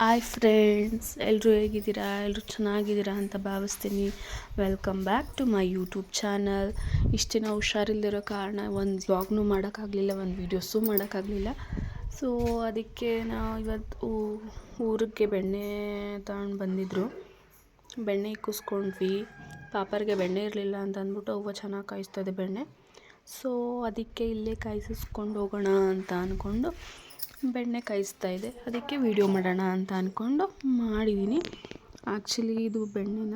Hi friends, ಎಲ್ಲರೂ ಹೇಗಿದ್ದೀರಾ? ಎಲ್ಲರೂ ಚೆನ್ನಾಗಿದ್ದೀರಾ ಅಂತ ಭಾವಿಸ್ತೀನಿ. Welcome back to my YouTube channel. ಇಷ್ಟು ದಿನ ಹುಷಾರಿಲ್ದಿರೋ ಕಾರಣ ಒಂದು ವ್ಲಾಗ್ನೂ ಮಾಡೋಕ್ಕಾಗಲಿಲ್ಲ, ಒಂದು ವೀಡಿಯೋಸು ಮಾಡೋಕ್ಕಾಗಲಿಲ್ಲ. ಸೊ ಅದಕ್ಕೆ ನಾವು ಇವತ್ತು ಊರಿಗೆ ಬೆಣ್ಣೆ ತಗೊಂಡು ಬಂದಿದ್ದರು. ಬೆಣ್ಣೆ ಇಕ್ಕಿಸ್ಕೊಂಡ್ವಿ. ಪಾಪರಿಗೆ ಬೆಣ್ಣೆ ಇರಲಿಲ್ಲ ಅಂತ ಅಂದ್ಬಿಟ್ಟು ಅವ್ವ ಚೆನ್ನಾಗಿ ಕಾಯಿಸ್ತದೆ ಬೆಣ್ಣೆ. ಸೊ ಅದಕ್ಕೆ ಇಲ್ಲೇ ಕಾಯಿಸಿಸ್ಕೊಂಡು ಹೋಗೋಣ ಅಂತ ಅಂದ್ಕೊಂಡು ಬೆಣ್ಣೆ ಕಾಯಿಸ್ತಾಯಿದ್ದೆ. ಅದಕ್ಕೆ ವೀಡಿಯೋ ಮಾಡೋಣ ಅಂತ ಅಂದ್ಕೊಂಡು ಮಾಡಿದ್ದೀನಿ. ಆ್ಯಕ್ಚುಲಿ ಇದು ಬೆಣ್ಣೆನ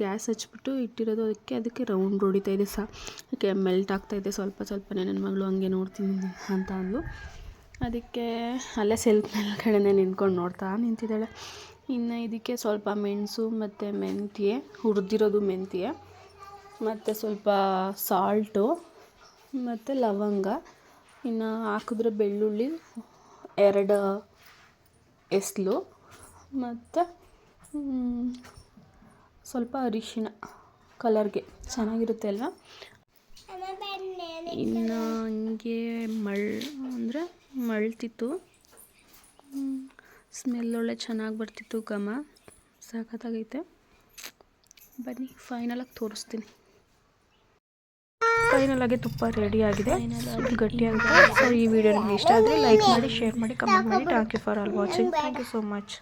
ಗ್ಯಾಸ್ ಹಚ್ಬಿಟ್ಟು ಇಟ್ಟಿರೋದು, ಅದಕ್ಕೆ ರೌಂಡ್ ಹೊಡಿತಾಯಿದೆ ಅದಕ್ಕೆ ಮೆಲ್ಟ್ ಆಗ್ತಾಯಿದೆ ಸ್ವಲ್ಪನೇ. ನನ್ನ ಮಗಳು ಹಂಗೆ ನೋಡ್ತೀನಿ ಅಂತ ಅಂದು ಅದಕ್ಕೆ ಅಲ್ಲೇ ಸೆಲ್ಫ್ ಮೇಲ್ಗಡೆನೇ ನಿಂತ್ಕೊಂಡು ನಿಂತಿದ್ದಾಳೆ. ಇನ್ನು ಇದಕ್ಕೆ ಸ್ವಲ್ಪ ಮೆಣಸು ಮತ್ತು ಮೆಂತ್ಯ, ಹುರಿದಿರೋದು ಮೆಂತ್ಯ ಮತ್ತು ಸ್ವಲ್ಪ ಸಾಲ್ಟು ಮತ್ತು ಲವಂಗ, ಇನ್ನು ಹಾಕಿದ್ರೆ ಬೆಳ್ಳುಳ್ಳಿ 2 ಎಸ್ಲು ಮತ್ತು ಸ್ವಲ್ಪ ಅರಿಶಿಣ ಕಲರ್ಗೆ ಚೆನ್ನಾಗಿರುತ್ತೆ ಅಲ್ವಾ. ಇನ್ನು ಹಂಗೆ ಮಳ್ತಿತ್ತು. ಸ್ಮೆಲ್ ಒಳ್ಳೆ ಚೆನ್ನಾಗಿ ಬರ್ತಿತ್ತು, ಘಮ ಸಖತ್ತಾಗೈತೆ. ಬನ್ನಿ ಫೈನಲಾಗಿ ತೋರಿಸ್ತೀನಿ. ಫೈನಲಾಗಿ ತುಪ್ಪ ರೆಡಿ ಆಗಿದೆ, ಗಟ್ಟಿಯಾಗಿದೆ. ಸೊ ಈ ವಿಡಿಯೋ ನಿಮಗೆ ಇಷ್ಟ ಆದರೆ ಲೈಕ್ ಮಾಡಿ, ಶೇರ್ ಮಾಡಿ, ಕಮೆಂಟ್ ಮಾಡಿ. Thank you for all watching. Thank you so much.